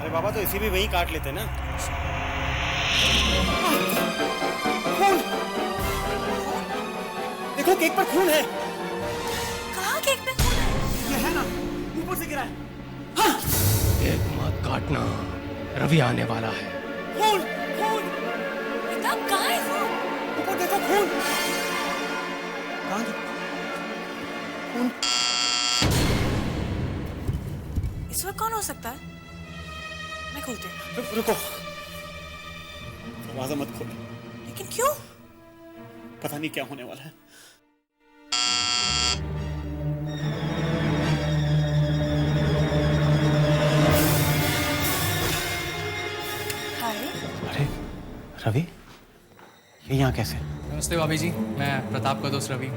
अरे बाबा, तो इसी भी वहीं काट लेते ना। खून! देखो, केक पर खून है। कहाँ केक पे खून है? ये है ना, ऊपर से गिरा है। हाँ! केक मत काटना, रवि आने वाला है। खून! खून! प्रताप, कहाँ है वो? ऊपर देखो, खून! कहाँ है? खून! इस वक्त कौन हो सकता है? मैं खोलती हूँ। रुको, दरवाजा मत खोलो। लेकिन क्यों? पता नहीं क्या होने वाला है। हाय। अरे रवि, ये यहाँ कैसे? नमस्ते भाभी जी, मैं प्रताप का दोस्त रवि।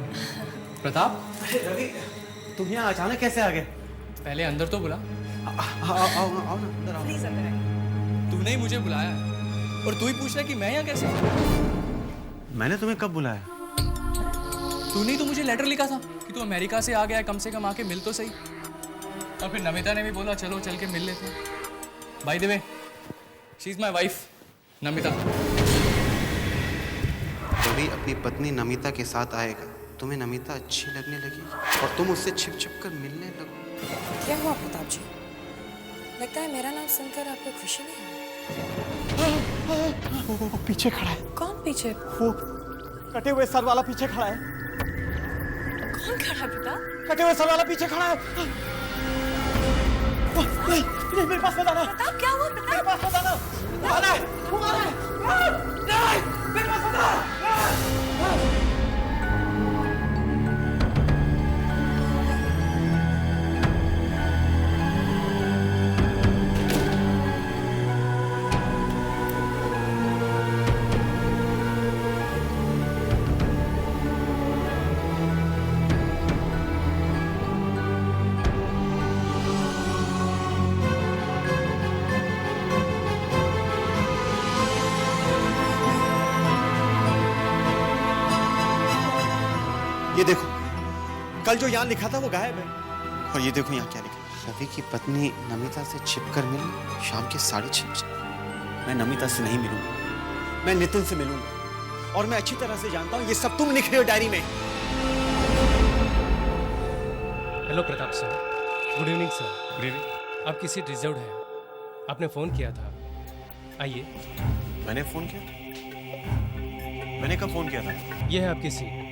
प्रताप, अरे रवि, तुम यहाँ अचानक कैसे आ गए? पहले अंदर तो बुला। आओ ना, अंदर आओ। प्लीज अंदर आइए। तूने ही मुझे बुलाया है और तू ही पूछ रहा है कि मैं यहाँ कैसे? मैंने तुम्हें कब बुलाया? तूने ही तो मुझे लेटर लिखा था कि तू अमेरिका से आ गया है, कम से कम आके मिल तो सही। और फिर नमिता ने भी बोला चलो चल के मिल लेते हैं। By the way, she is my wife, Namita. Ravi अपनी पत्नी नमिता के साथ आएगा, तुम्हें नमिता अच्छी लगने लगी और तुम उससे छिप छिप कर मिलने लगो। क्या हुआ प्रताप जी? लगता है मेरा नाम सुनकर आपको खुशी नहीं हुई। वो पीछे खड़ा है। कौन पीछे? वो कटे हुए सर वाला पीछे खड़ा है। कौन खड़ा है प्रताप? कटे हुए सर वाला पीछे खड़ा है। नहीं, नहीं, मेरे पास मत आना। प्रताप, क्या हुआ प्रताप? मेरे पास मत आना। वो आ रहा है, वो आ रहा है। नहीं, मेरे पास मत आना। ये देखो, कल जो यहाँ लिखा था वो गायब है। और ये देखो यहाँ क्या लिखा है। रवि की पत्नी नमिता से छिपकर मिलने शाम के 6:30 मैं नमिता से नहीं मिलूंगा, मैं नितिन से मिलूंगा। और मैं अच्छी तरह से जानता हूँ ये सब तुम लिख रहे हो डायरी में। Hello Pratap sir, good evening sir. Good evening. आपकी सीट रिजर्व है, आपने फ़ोन किया था, आइए। मैंने फोन किया? मैंने कब फोन किया था? ये है आपकी सीट।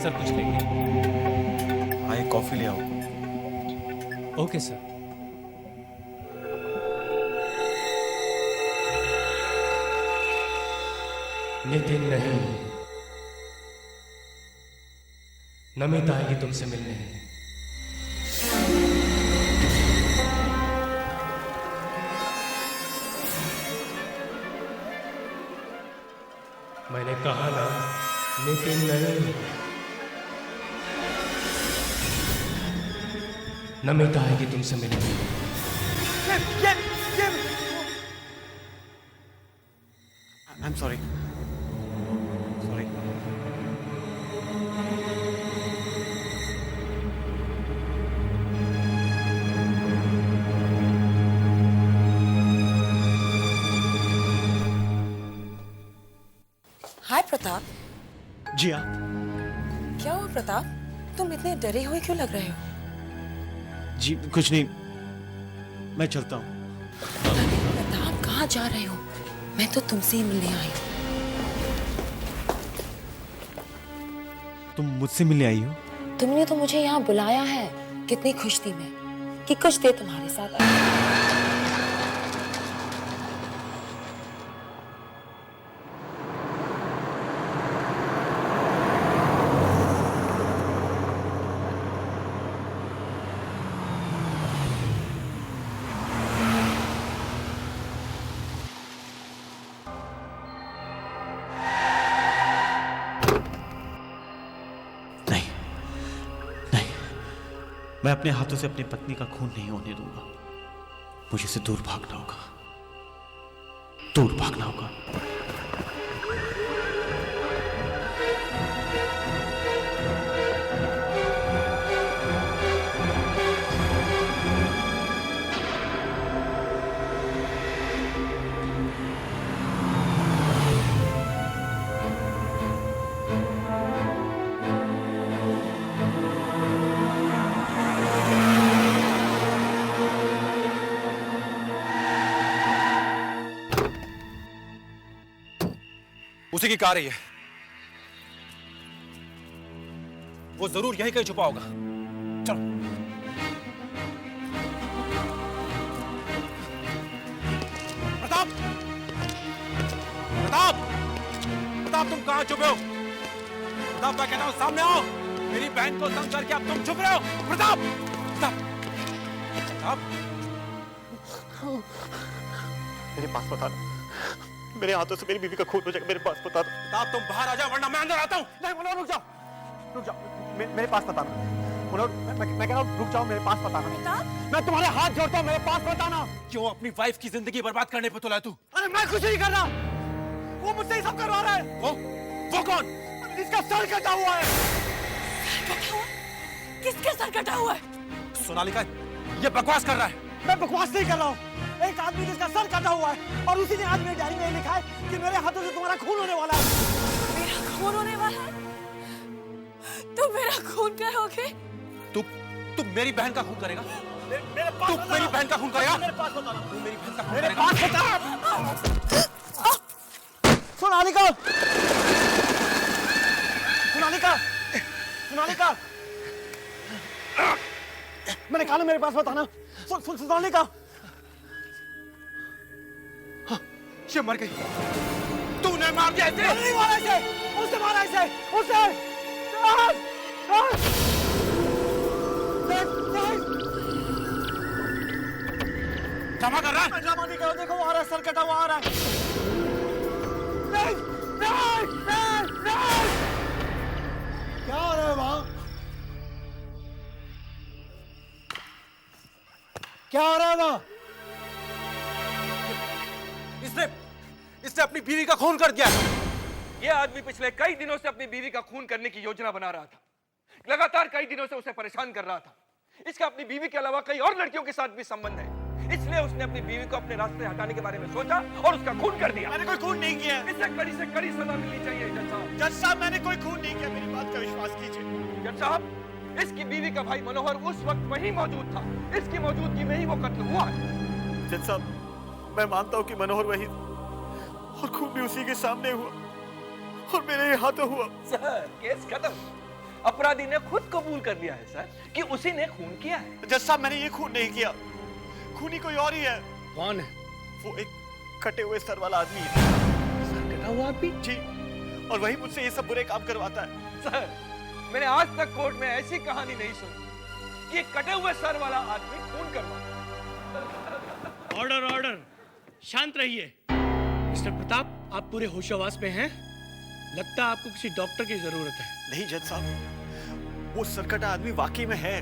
सर कुछ लेंगे? हाँ, एक कॉफी ले आओ। Okay sir. नितिन नहीं, नमिता आएगी तुमसे मिलने। मैंने कहा ना, नितिन नहीं, नमिता आएगी तुमसे मिलने। I'm sorry. Sorry. हाय प्रताप। जी हाँ। क्या हुआ प्रताप? तुम इतने डरे हुए क्यों लग रहे हो? जी कुछ नहीं, मैं चलता हूँ। प्रताप, कहाँ जा रहे हो? मैं तो तुमसे ही मिलने आई हूँ। तुम मुझसे मिलने आई हो? तुमने तो मुझे यहाँ बुलाया है। कितनी खुश थी मैं कि कुछ देर तुम्हारे साथ आई। नहीं, नहीं, मैं अपने हाथों से अपनी पत्नी का खून नहीं होने दूंगा। मुझे से दूर भागना होगा, दूर भागना होगा। उसी की कार है ये। वो जरूर यहीं कहीं छुपा होगा। चलो। प्रताप, प्रताप, प्रताप तुम कहां छुपे हो? प्रताप मैं कहता हूं सामने आओ। मेरी बहन को तंग करके अब तुम छुप रहे हो। प्रताप, प्रताप, प्रताप। मेरे पास बता दो, मेरे हाथों से मेरी बीवी का खून हो जाएगा। मेरे पास बता दो। प्रताप तुम बाहर आ जाओ वरना मैं अंदर आता हूं। नहीं मनोहर, रुक जाओ, रुक जाओ। मेरे पास बताना मनोहर, मैं कह रहा हूँ रुक जाओ, मेरे पास बताना। मैं तुम्हारे हाथ जोड़ता हूँ, मेरे पास बताना। क्यों अपनी वाइफ की जिंदगी बर्बाद करने पे तुला तू? अरे मैं कुछ नहीं कर रहा, वो मुझसे ही सब करवा रहा है। वो कौन? जिसका सर कटा हुआ है। कटा हुआ? किसका सर कटा हुआ है? सोनालिका ये बकवास कर रहा है। मैं बकवास नहीं कर रहा हूँ। एक आदमी जिसका सर कटा हुआ है और उसी ने आज मेरी डायरी में लिखा है कि मेरे हाथों से तुम्हारा खून होने वाला है। मेरा खून होने वाला है? तुम मेरा खून करोगे? तू मेरी बहन का खून करेगा? मेरे पास तू मेरी बहन का खून करेगा? मेरे पास बता। तू मेरी बहन का खून मेरे करेगा? पास बता। सोनालिका, सोनालिका, सोनालिका, मैंने कहा ना मेरे पास बताना। सोनालिका, हाँ, ये मर गई। तूने मार दिया इसे? नहीं मारा इसे, उसने मारा इसे, उसने। ड्रामा कर रहा है? मैं ड्रामा नहीं कर रहा, देखो वो आ रहा है, सर कटा हुआ आ रहा है। नहीं, नहीं, नहीं, नहीं। क्या हो रहा है वहां? क्या हो रहा है वहां? इसने अपनी बीवी का खून कर दिया। ये आदमी पिछले कई दिनों से अपनी बीवी का खून करने की योजना बना रहा था। लगातार कई दिनों से उसे परेशान कर रहा था। इसका अपनी बीवी के अलावा कई और लड़कियों के साथ भी संबंध है, इसलिए उसने अपनी बीवी को अपने रास्ते हटाने के बारे में सोचा और उसका खून कर दिया। मैंने कोई खून नहीं किया। इसे कड़ी से कड़ी सजा मिलनी चाहिए जज साहब। जज साहब, मैंने कोई खून नहीं किया, मेरी बात का विश्वास कीजिए। जज साहब, इसकी बीवी का भाई मनोहर उस वक्त वहीं मौजूद था। इसकी मौजूदगी में ही वो कत्ल हुआ है। जज साहब, मैं मानता हूँ कि मनोहर वही और खून भी उसी के सामने हुआ और मेरे ही हाथों हुआ। सर, केस खत्म। अपराधी ने खुद कबूल कर लिया है सर कि उसी ने खून किया है। जज साहब, मैंने ये खून नहीं किया, खूनी कोई और ही है। कौन है? वो एक कटे हुए सर वाला आदमी है। सर कटा हुआ आदमी? जी, और वही मुझसे ये सब बुरे काम करवाता है। सर, मैंने आज तक कोर्ट में ऐसी कहानी नहीं सुनी कि एक कटे हुए सर वाला आदमी खून करवाता। ऑर्डर, ऑर्डर, शांत रहिए। मिस्टर प्रताप, आप पूरे होशोहवास में हैं? लगता है आपको किसी डॉक्टर की जरूरत है। नहीं जज साहब, वो सरकटा आदमी वाकई में है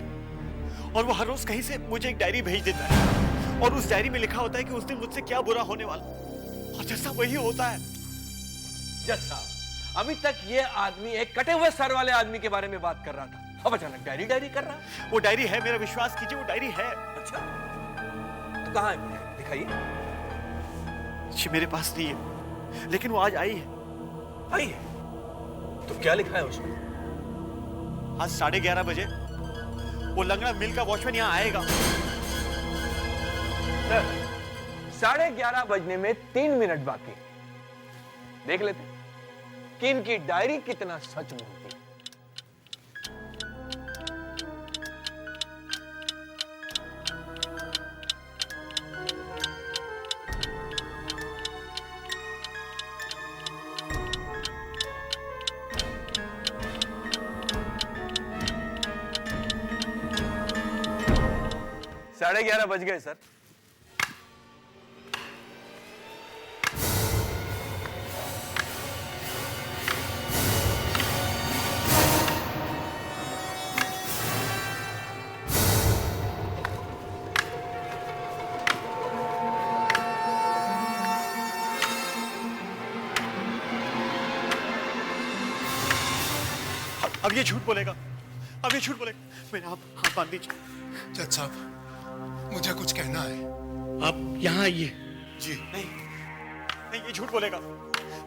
और वो हर रोज कहीं से मुझे एक डायरी भेज देता है और उस डायरी में लिखा होता है कि उस दिन मुझसे क्या बुरा होने वाला, और जज साहब वही होता है। जज साहब, अभी तक ये आदमी एक कटे हुए सर वाले आदमी के बारे में बात कर रहा था, अब अचानक डायरी डायरी कर रहा है। वो डायरी है, मेरा विश्वास कीजिए, वो डायरी है। अच्छा, तो कहाँ है? दिखाइए। जी मेरे पास नहीं है, लेकिन वो आज आई है। आई है? तो क्या लिखा है उसमें? आज 11:30 बजे वो लंगड़ा मिल का वॉचमैन यहाँ आएगा। सर, 11:30 बजने में 3 मिनट बाकी। देख लेते कि इनकी डायरी कितना सच बोलती है। साढ़े 11 बज गए सर। अब ये झूठ बोलेगा, अब ये झूठ बोलेगा। मेरे आप हाथ बांध दीजिए। जज साहब, मुझे कुछ कहना है। आप यहाँ आइए। जी नहीं, नहीं ये झूठ बोलेगा।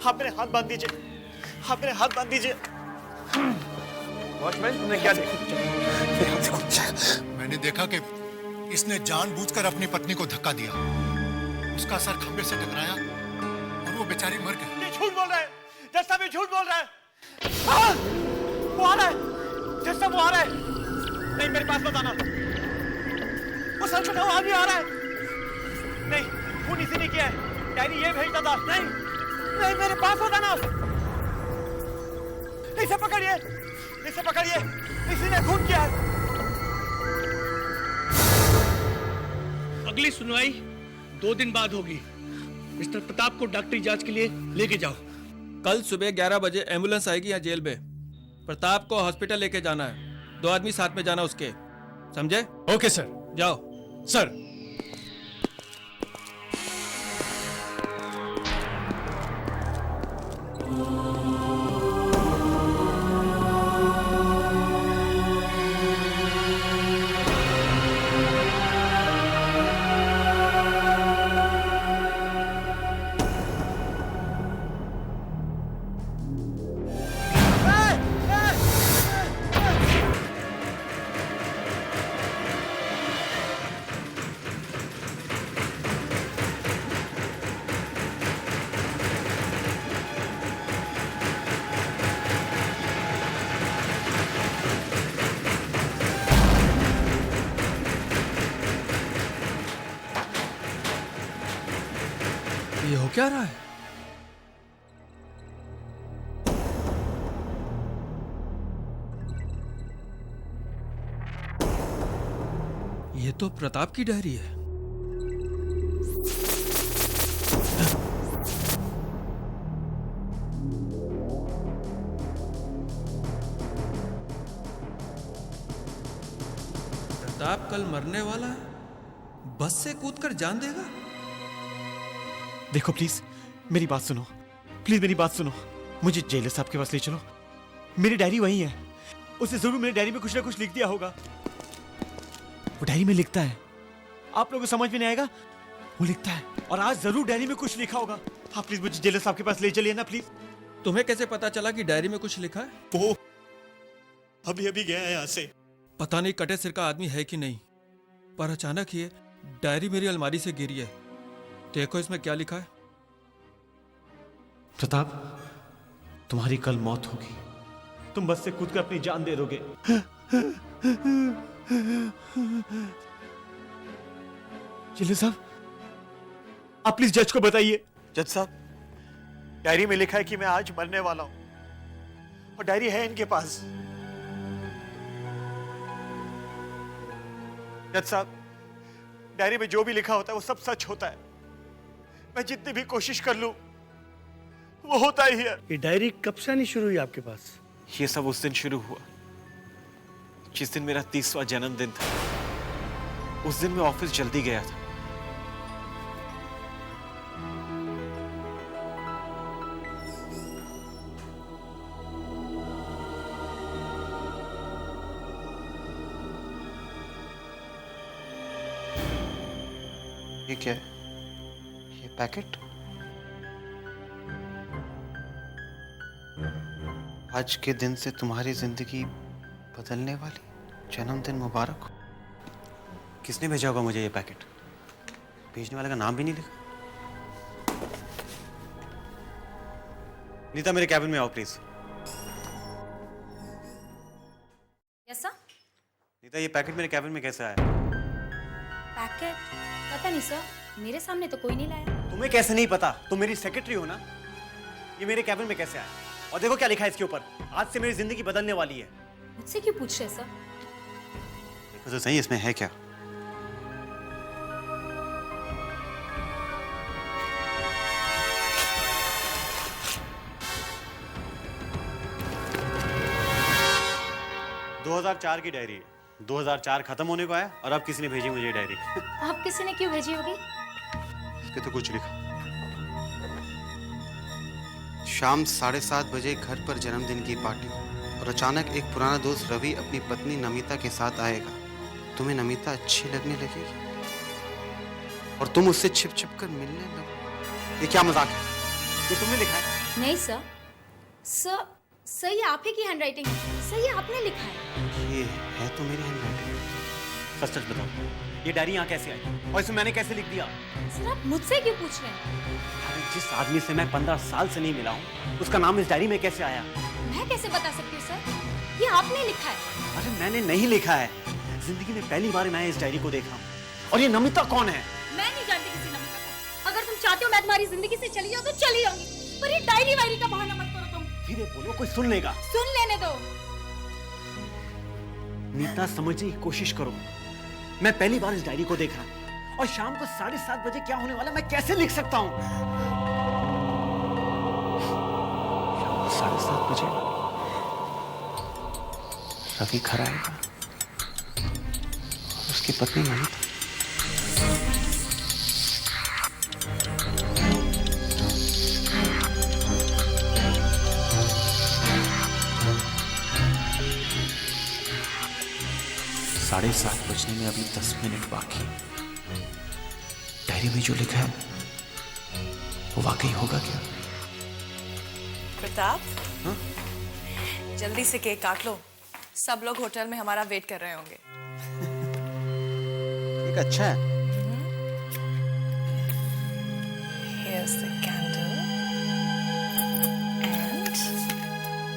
आप मेरे हाथ बांध दीजिए, आप मेरे हाथ बांध दीजिए। वॉचमैन, तुमने क्या देखा? मैंने देखा कि इसने जानबूझकर अपनी पत्नी को धक्का दिया। उसका सर खंबे से टकराया और वो बेचारी मर गई। ये झूठ बोल रहा है, जज साहब ये झूठ बोल रहा है। हाँ, वो आ रहा है, जज साहब वो आ रहा है। नहीं मेरे पास मत आना, वो सर कटा हुआ आदमी आ रहा है। नहीं खून इसी ने किया है, डायरी ये भेजता था। नहीं नहीं मेरे पास मत आना, इसे पकड़िए, इसे पकड़िए, इसी ने खून किया है। अगली सुनवाई 2 दिन बाद होगी। मिस्टर प्रताप को डॉक्टरी जांच के लिए लेके जाओ। कल सुबह 11 बजे एम्बुलेंस आएगी यहाँ जेल में। प्रताप को हॉस्पिटल लेके जाना है, 2 आदमी साथ में जाना उसके, समझे? Okay sir. जाओ। सर ये हो क्या रहा है? ये तो प्रताप की डायरी है। प्रताप कल मरने वाला है, बस से कूदकर जान देगा। देखो प्लीज मेरी बात सुनो, प्लीज मेरी बात सुनो, मुझे जेलर साहब के पास ले चलो। मेरी डायरी वही है, उसे जरूर मेरी डायरी में कुछ ना कुछ लिख दिया होगा। वो डायरी में लिखता है, आप लोगों को समझ में नहीं आएगा, वो लिखता है और आज जरूर डायरी में कुछ लिखा होगा। आप प्लीज मुझे जेलर साहब के पास ले चलिए ना प्लीज। तुम्हें कैसे पता चला कि डायरी में कुछ लिखा है? वो अभी अभी गया है यहाँ से। पता नहीं कटे सिर का आदमी है कि नहीं, पर अचानक ये डायरी मेरी अलमारी से गिरी है। देखो इसमें क्या लिखा है। प्रताप तुम्हारी कल मौत होगी, तुम बस से कूदकर अपनी जान दे दोगे। जेलर साहब आप प्लीज जज को बताइए। जज साहब डायरी में लिखा है कि मैं आज मरने वाला हूं और डायरी है इनके पास। जज साहब डायरी में जो भी लिखा होता है वो सब सच होता है। मैं जितनी भी कोशिश कर लूं वो होता ही है। ये डायरी कब से आनी शुरू हुई आपके पास? ये सब उस दिन शुरू हुआ जिस दिन मेरा 30वां जन्मदिन था। उस दिन मैं ऑफिस जल्दी गया था। ये क्या है? ये पैकेट? आज के दिन से तुम्हारी जिंदगी बदलने वाली, जन्मदिन मुबारक हो। किसने भेजा होगा मुझे ये पैकेट? भेजने वाले का नाम भी नहीं लिखा। नीता मेरे कैबिन में आओ प्लीज। Yes sir. नीता ये पैकेट मेरे कैबिन में कैसे आया? पैकेट पता नहीं सर, मेरे सामने तो कोई नहीं लाया। तुम्हें कैसे नहीं पता? तुम मेरी सेक्रेटरी हो ना। ये मेरे कैबिन में कैसे आया? और देखो क्या लिखा है इसके ऊपर, आज से मेरी जिंदगी बदलने वाली है। मुझसे क्यों पूछ रहे सर? देखो तो सही इसमें है क्या। ...2004 की डायरी है। 2004 खत्म होने को आया और अब किसी ने भेजी मुझे ये डायरी। आप किसी ने क्यों भेजी होगी? इसके तो कुछ लिखा। शाम 7:30 बजे घर पर जन्मदिन की पार्टी और अचानक एक पुराना दोस्त रवि अपनी पत्नी नमिता के साथ आएगा। तुम्हें नमिता अच्छी लगने लगेगी और तुम उससे छिप छिप कर मिलने लगो। ये क्या मजाक है? ये तुमने लिखा है? नहीं सर, सर ये आप ही की हैंडराइटिंग है। सर ये आपने लिखा है। ये है तो मेरी हैंडराइटिंग। सच सच बताओ, ये डायरी यहाँ कैसे आई और इसमें मैंने कैसे लिख दिया? सर आप मुझसे क्यों पूछ रहे हैं? अरे जिस आदमी से मैं 15 साल से नहीं मिला हूँ, उसका नाम इस डायरी में कैसे आया? मैं कैसे बता सकती हूँ सर? ये आपने लिखा है। अरे मैंने नहीं लिखा है, जिंदगी में पहली बार मैं इस डायरी को देखा हूँ। और ये नमिता कौन है? मैं नहीं जानती किसी नमिता को। अगर तुम चाहते हो मैं तुम्हारी जिंदगी से चली जाऊँ तो चली जाऊंगी, पर ये डायरी वायरी का बहाना मत करो तुम। धीरे बोलो, कोई सुन लेगा। सुन लेने दो। नीता समझने की कोशिश करो, मैं पहली बार इस डायरी को देख रहा हूँ और शाम को 7:30 बजे क्या होने वाला मैं कैसे लिख सकता हूँ? शाम को 7:30 बजे रवि घर आएगा और उसकी पत्नी नमिता। साढ़े 7 बजने में अभी 10 मिनट बाकी। डायरी में जो लिखा है वो वाकई होगा क्या? प्रताप, हाँ? जल्दी से केक काट लो, सब लोग होटल में हमारा वेट कर रहे होंगे। एक अच्छा है। Here's the candle and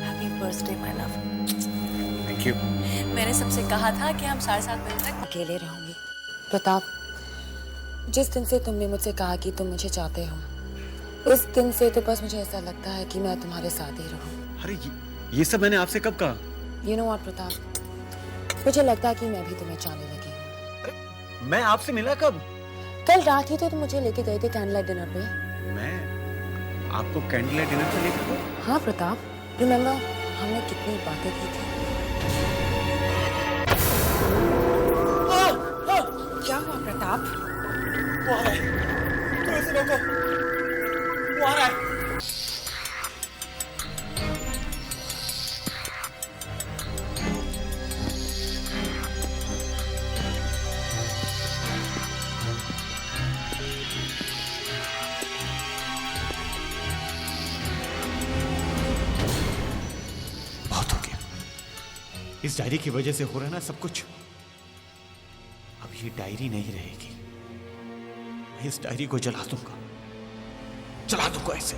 happy birthday my love. Thank you. मैंने सबसे कहा था कि हम 7:30 बजे तक अकेले रहूंगी। प्रताप, जिस दिन से तुमने मुझसे कहा कि तुम मुझे चाहते हो, उस दिन से तो बस मुझे ऐसा लगता है कि मैं तुम्हारे साथ ही रहूं। अरे ये सब मैंने आपसे कब कहा? You know what, प्रताप, मुझे लगता है कि मैं भी तुम्हें चाहने लगी हूँ। मैं आपसे मिला कब? कल रात ही तो तुम मुझे लेके गए थे कैंडल लाइट डिनर पे। मैं आपको कैंडल लाइट डिनर पे लेकर गया? हाँ प्रताप, रिमेम्बर हमने कितनी बातें की थी। क्या हुआ प्रताप? वो आ रहा है, तुम इसे रोको, वो आ रहा है। बहुत हो गया, इस डायरी की वजह से हो रहा है ना सब कुछ। अब ये डायरी नहीं रहेगी, मैं इस डायरी को जला दूंगा ऐसे।